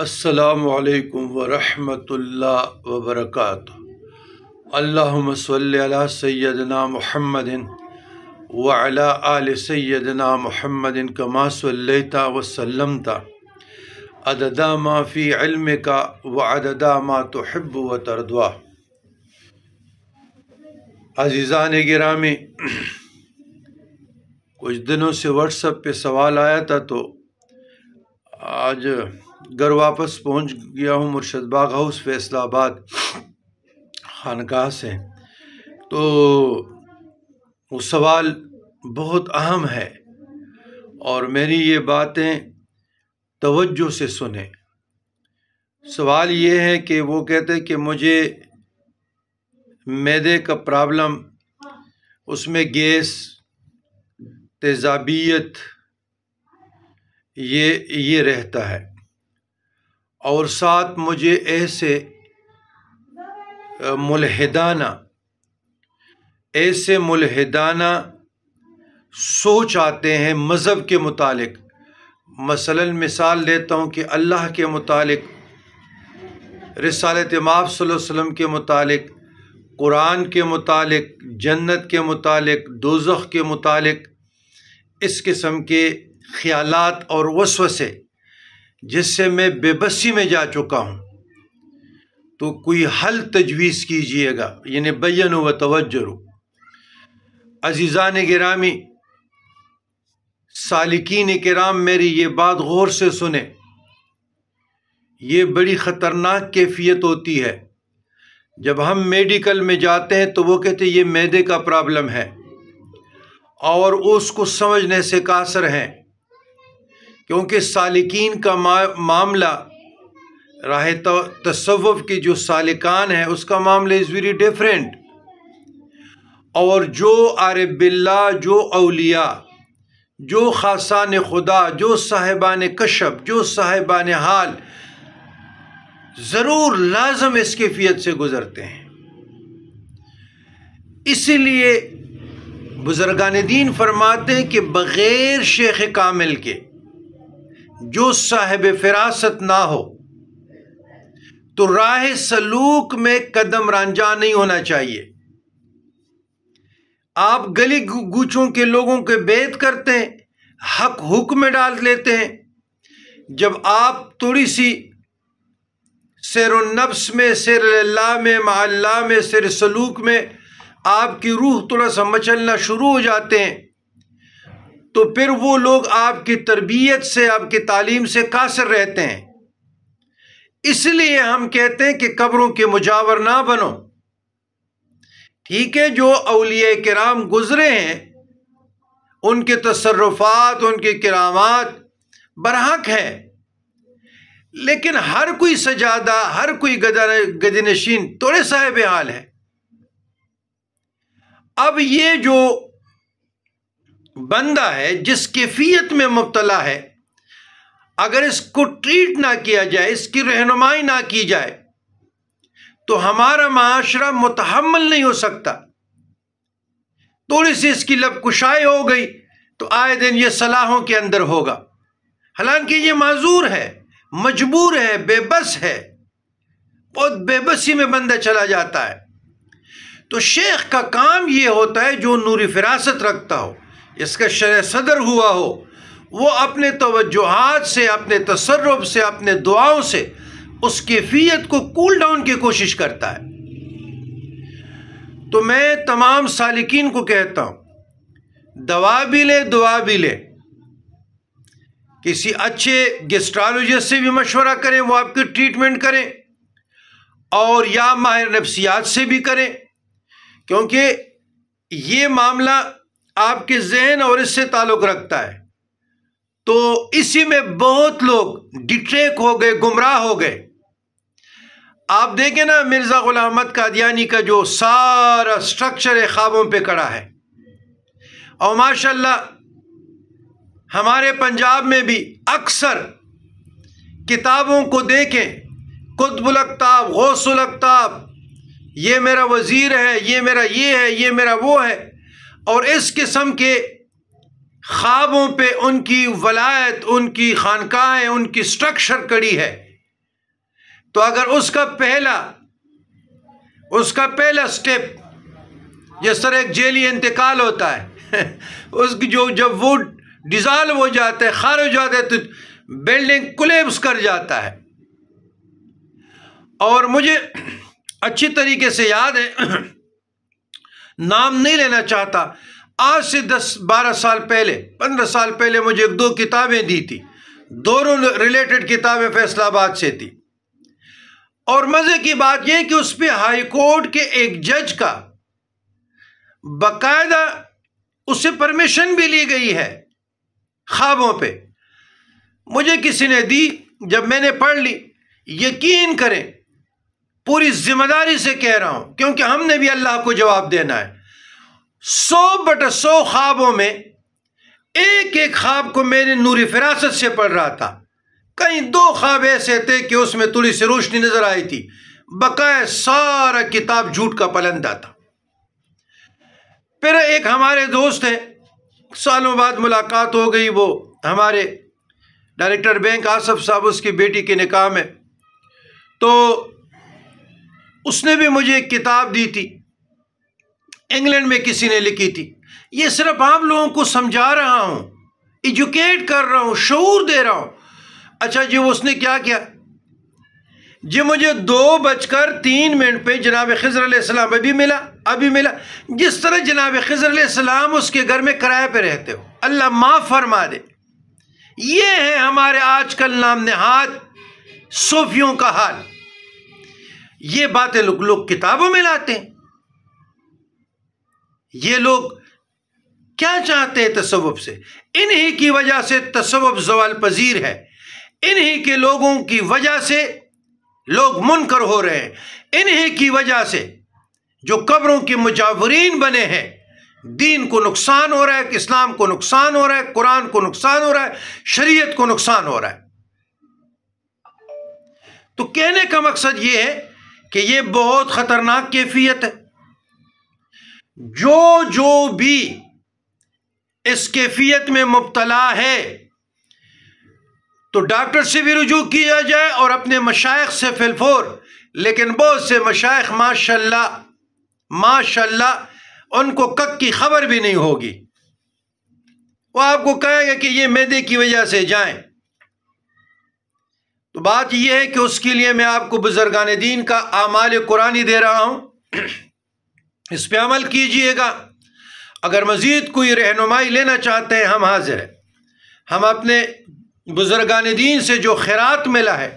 السلام علیکم ورحمۃ اللہ وبرکاتہ۔ اللہم صلی علی سیدنا محمد وعلی آل سیدنا محمد کما صلیت وسلمت عدد ما فی علمک وعدد ما تحب وترضی۔ عزیزان گرامی، کچھ دنوں سے واٹس ایپ پہ سوال آیا تھا تو آج گھر واپس پہنچ گیا ہوں مرشد باغ ہاؤس فیصل آباد خانقاہ سے، تو وہ سوال بہت اہم ہے اور میری یہ باتیں توجہ سے سنیں۔ سوال یہ ہے کہ وہ کہتے کہ مجھے معدے کا پرابلم، اس میں گیس، تیزابیت یہ رہتا ہے، اور ساتھ مجھے ایسے ملحدانہ سوچ آتے ہیں مذہب کے متعلق۔ مثلاً مثال دیتا ہوں کہ اللہ کے متعلق، رسالت مآب صلی اللہ علیہ وسلم کے متعلق، قرآن کے متعلق، جنت کے متعلق، دوزخ کے متعلق اس قسم کے خیالات اور وسوسے جس سے میں بے بسی میں جا چکا ہوں، تو کوئی حل تجویز کیجئے گا، یعنی بینوا و توجروا۔ عزیزان گرامی، سالکین کرام، میری یہ بات غور سے سنیں۔ یہ بڑی خطرناک کیفیت ہوتی ہے جب ہم میڈیکل میں جاتے ہیں تو وہ کہتے ہیں یہ معدے کا پرابلم ہے، اور اس کو سمجھنے سے قاصر ہیں، کیونکہ سالکین کا معاملہ، راہ تصوف کی جو سالکان ہیں اس کا معاملہ از ویری ڈیفرنٹ، اور جو عارف باللہ، جو اولیاء، جو خاصان خدا، جو صاحبان کشف، جو صاحبان حال، ضرور لازم اس کیفیت سے گزرتے ہیں۔ اسی لیے بزرگان دین فرماتے ہیں کہ بغیر شیخ کامل کے جو صاحب فراست نہ ہو تو راہ سلوک میں قدم رانجا نہیں ہونا چاہیے۔ آپ گلی گوچوں کے لوگوں کے بیعت کرتے ہیں، حق حکم میں ڈال لیتے ہیں، جب آپ تھوڑی سی سیر النفس میں، سیر اللہ میں، مع اللہ میں، سیر سلوک میں آپ کی روح تھوڑا سا مچلنا شروع ہو جاتے ہیں، تو پھر وہ لوگ آپ کی تربیت سے، آپ کی تعلیم سے قاصر رہتے ہیں۔ اس لیے ہم کہتے ہیں کہ قبروں کے مجاور نہ بنو۔ ٹھیک ہے، جو اولیاء کرام گزرے ہیں ان کے تصرفات، ان کے کرامات برحق ہیں، لیکن ہر کوئی سجادہ، ہر کوئی گدی نشین تھوڑے صاحب حال ہے۔ اب یہ جو بندہ ہے جس کیفیت میں مبتلا ہے، اگر اس کو ٹریٹ نہ کیا جائے، اس کی رہنمائی نہ کی جائے، تو ہمارا معاشرہ متحمل نہیں ہو سکتا۔ تھوڑی سی اس کی لب کشائی ہو گئی تو آئے دن یہ صلاحوں کے اندر ہوگا، حالانکہ یہ معذور ہے، مجبور ہے، بے بس ہے، بہت بے بسی میں بندہ چلا جاتا ہے۔ تو شیخ کا کام یہ ہوتا ہے جو نور فراست رکھتا ہو، اس کا شرح صدر ہوا ہو، وہ اپنے توجہات سے، اپنے تصرف سے، اپنے دعاؤں سے اس کیفیت کو کول ڈاؤن کی کوشش کرتا ہے۔ تو میں تمام سالکین کو کہتا ہوں، دوا بھی لے، دعا بھی لے، کسی اچھے گیسٹرالوجسٹ سے بھی مشورہ کریں، وہ آپ کی ٹریٹمنٹ کریں، اور یا ماہر نفسیات سے بھی کریں، کیونکہ یہ معاملہ آپ کے ذہن اور اس سے تعلق رکھتا ہے۔ تو اسی میں بہت لوگ ڈٹریک ہو گئے، گمراہ ہو گئے۔ آپ دیکھیں نا مرزا غلام احمد قادیانی کا جو سارا سٹرکچر خوابوں پہ کھڑا ہے، اور ماشاءاللہ ہمارے پنجاب میں بھی اکثر کتابوں کو دیکھیں، قطب الاقطاب، غوث الاقطاب، یہ میرا وزیر ہے، یہ میرا یہ ہے، یہ میرا وہ ہے، اور اس قسم کے خوابوں پہ ان کی ولایت، ان کی خانقاہیں، ان کی سٹرکچر کڑی ہے، تو اگر اس کا پہلا سٹیپ، جس طرح ایک جیلی انتقال ہوتا ہے اس کی جب وہ ڈیزالو ہو جاتا ہے، خارج ہو جاتا ہے، تو بلڈنگ کولیپس کر جاتا ہے۔ اور مجھے اچھی طریقے سے یاد ہے، نام نہیں لینا چاہتا، آج سے 10-12 سال پہلے، 15 سال پہلے مجھے 2 کتابیں دی تھی، دونوں ریلیٹڈ کتابیں فیصل آباد سے تھی۔ اور مزے کی بات یہ کہ اس پہ ہائی کورٹ کے ایک جج کا باقاعدہ اسے پرمیشن بھی لی گئی ہے خوابوں پہ۔ مجھے کسی نے دی، جب میں نے پڑھ لی، یقین کریں پوری ذمہ داری سے کہہ رہا ہوں، کیونکہ ہم نے بھی اللہ کو جواب دینا ہے، 100/100 خوابوں میں ایک ایک خواب کو میں نے نور فراست سے پڑھ رہا تھا۔ کہیں 2 خواب ایسے تھے کہ اس میں تھوڑی سی روشنی نظر آئی تھی، بقایا سارا کتاب جھوٹ کا پلندہ تھا۔ پھر ایک ہمارے دوست ہیں، سالوں بعد ملاقات ہو گئی، وہ ہمارے ڈائریکٹر بینک آصف صاحب، اس کی بیٹی کے نکاح میں، تو اس نے بھی مجھے ایک کتاب دی تھی، انگلینڈ میں کسی نے لکھی تھی۔ یہ صرف آپ لوگوں کو سمجھا رہا ہوں، ایجوکیٹ کر رہا ہوں، شعور دے رہا ہوں۔ اچھا جی، اس نے کیا کیا جی؟ مجھے 2:03 پہ جناب خضر علیہ السلام ابھی ملا، جس طرح جناب خضر علیہ السلام اس کے گھر میں کرائے پہ رہتے ہو، اللہ معاف فرما دے۔ یہ ہے ہمارے آج کل نام نہاد صوفیوں کا حال۔ یہ باتیں لوگ کتابوں میں لاتے ہیں۔ یہ لوگ کیا چاہتے ہیں تصوف سے؟ انہی کی وجہ سے تصوف زوال پذیر ہے، انہی کے لوگوں کی وجہ سے لوگ منکر ہو رہے ہیں، انہی کی وجہ سے جو قبروں کے مجاورین بنے ہیں، دین کو نقصان ہو رہا ہے، اسلام کو نقصان ہو رہا ہے، قرآن کو نقصان ہو رہا ہے، شریعت کو نقصان ہو رہا ہے۔ تو کہنے کا مقصد یہ ہے کہ یہ بہت خطرناک کیفیت ہے۔ جو بھی اس کیفیت میں مبتلا ہے تو ڈاکٹر سے بھی رجوع کیا جائے اور اپنے مشائخ سے فی الفور۔ لیکن بہت سے مشائخ ماشاءاللہ ان کو کک کی خبر بھی نہیں ہوگی، وہ آپ کو کہے گا کہ یہ معدے کی وجہ سے جائیں۔ تو بات یہ ہے کہ اس کے لیے میں آپ کو بزرگان دین کا اعمال قرآنی دے رہا ہوں، اس پہ عمل کیجئے گا۔ اگر مزید کوئی رہنمائی لینا چاہتے ہیں، ہم حاضر ہیں۔ ہم اپنے بزرگان دین سے جو خیرات ملا ہے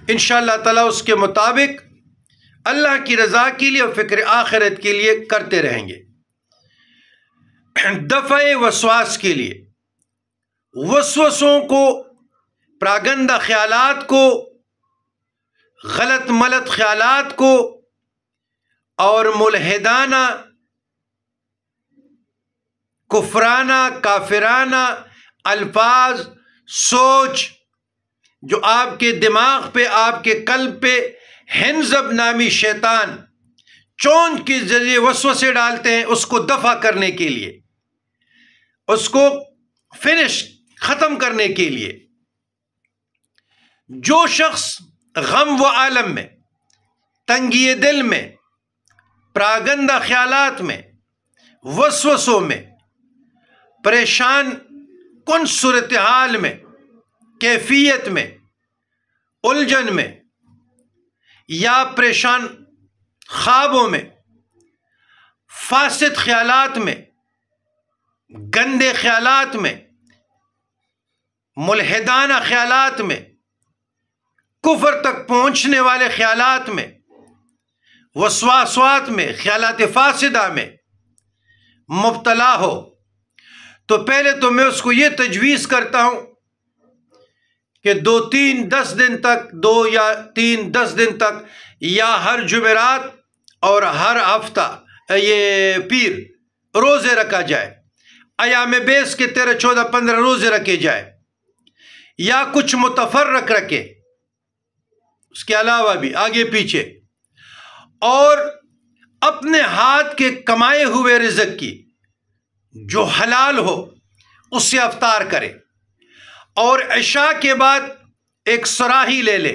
انشاءاللہ تعالیٰ اس کے مطابق اللہ کی رضا کے لیے اور فکر آخرت کے لیے کرتے رہیں گے۔ دفع وسواس کے لیے، وسوسوں کو، پراگندہ خیالات کو، غلط ملت خیالات کو اور ملحدانہ، کفرانہ، کافرانہ الفاظ، سوچ جو آپ کے دماغ پہ، آپ کے قلب پہ حنظب نامی شیطان چونچ کے ذریعے وسوسے ڈالتے ہیں، اس کو دفع کرنے کے لیے، اس کو ختم کرنے کے لیے۔ جو شخص غم و عالم میں، تنگی دل میں، پراگندہ خیالات میں، وسوسوں میں، پریشان کن صورتحال میں، کیفیت میں، الجھن میں، یا پریشان خوابوں میں، فاسد خیالات میں، گندے خیالات میں، ملحدانہ خیالات میں، کفر تک پہنچنے والے خیالات میں، وسواسات میں، خیالات فاسدہ میں مبتلا ہو، تو پہلے تو میں اس کو یہ تجویز کرتا ہوں کہ 2-3-10 دن تک، 2 یا 3-10 دن تک، یا ہر جمعرات اور ہر ہفتہ یہ پیر روزے رکھا جائے، ایام بیس کے 13, 14, 15 روزے رکھے جائے، یا کچھ متفرق رکھے، اس کے علاوہ بھی آگے پیچھے، اور اپنے ہاتھ کے کمائے ہوئے رزق کی جو حلال ہو اس سے افطار کرے، اور عشاء کے بعد ایک سراہی لے لے،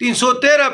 313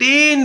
3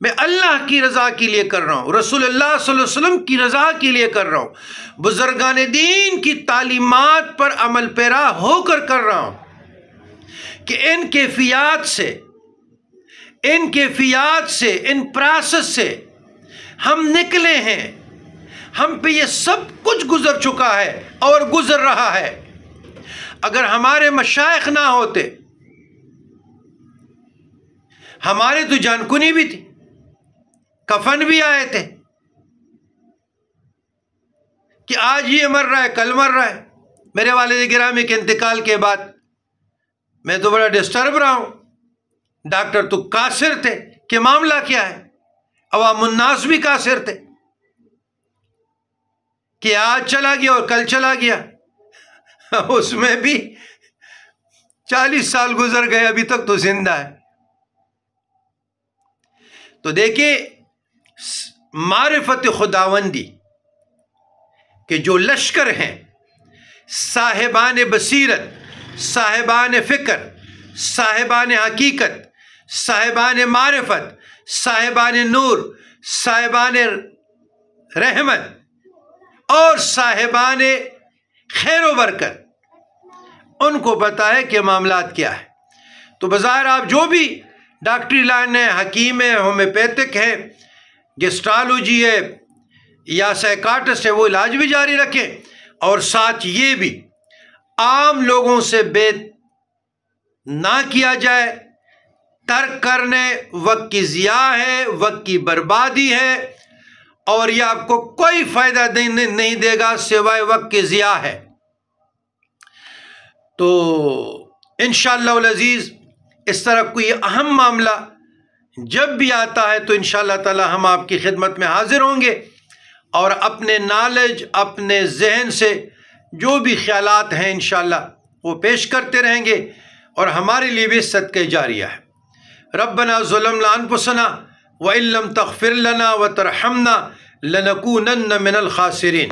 میں اللہ کی رضا کے لیے کر رہا ہوں، رسول اللہ صلی اللہ علیہ وسلم کی رضا کے لیے کر رہا ہوں، بزرگان دین کی تعلیمات پر عمل پیرا ہو کر رہا ہوں کہ ان کیفیات سے ان پراسس سے ہم نکلے ہیں، ہم پہ یہ سب کچھ گزر چکا ہے اور گزر رہا ہے۔ اگر ہمارے مشائخ نہ ہوتے، ہمارے تو جان کنی بھی تھی، کفن بھی آئے تھے کہ آج یہ مر رہا ہے کل مر رہا ہے۔ میرے والد گرامی کے انتقال کے بعد میں تو بڑا ڈسٹرب رہا ہوں، ڈاکٹر تو قاصر تھے کہ معاملہ کیا ہے، عوام الناس بھی قاصر تھے کہ آج چلا گیا اور کل چلا گیا، اس میں بھی 40 سال گزر گئے، ابھی تک تو زندہ ہے۔ تو دیکھیں معرفت خداوندی کہ جو لشکر ہیں، صاحبان بصیرت، صاحبان فکر، صاحبان حقیقت، صاحبان معرفت، صاحبان نور، صاحبان رحمت اور صاحبان خیر و برکت، ان کو پتہ ہے کہ معاملات کیا ہے۔ تو بظاہر آپ جو بھی ڈاکٹری لائن ہے، حکیم ہے، ہومیوپیتھک ہے، گیسٹرالوجی ہے یا سائیکاٹرسٹ ہے، وہ علاج بھی جاری رکھیں، اور ساتھ یہ بھی عام لوگوں سے بیت نہ کیا جائے۔ ترک کرنے وقت کی ضیاع ہے، وقت کی بربادی ہے، اور یہ آپ کو کوئی فائدہ نہیں دے گا سوائے وقت کی ضیاع ہے۔ تو انشاءاللہ العزیز اس طرح کوئی اہم معاملہ جب بھی آتا ہے تو انشاءاللہ تعالی ہم آپ کی خدمت میں حاضر ہوں گے، اور اپنے نالج، اپنے ذہن سے جو بھی خیالات ہیں انشاءاللہ وہ پیش کرتے رہیں گے، اور ہمارے لیے بھی صدقہ جاریہ ہے۔ ربنا ظلمنا انفسنا وإن لم تغفر لنا وترحمنا لنكونن من الخاسرین۔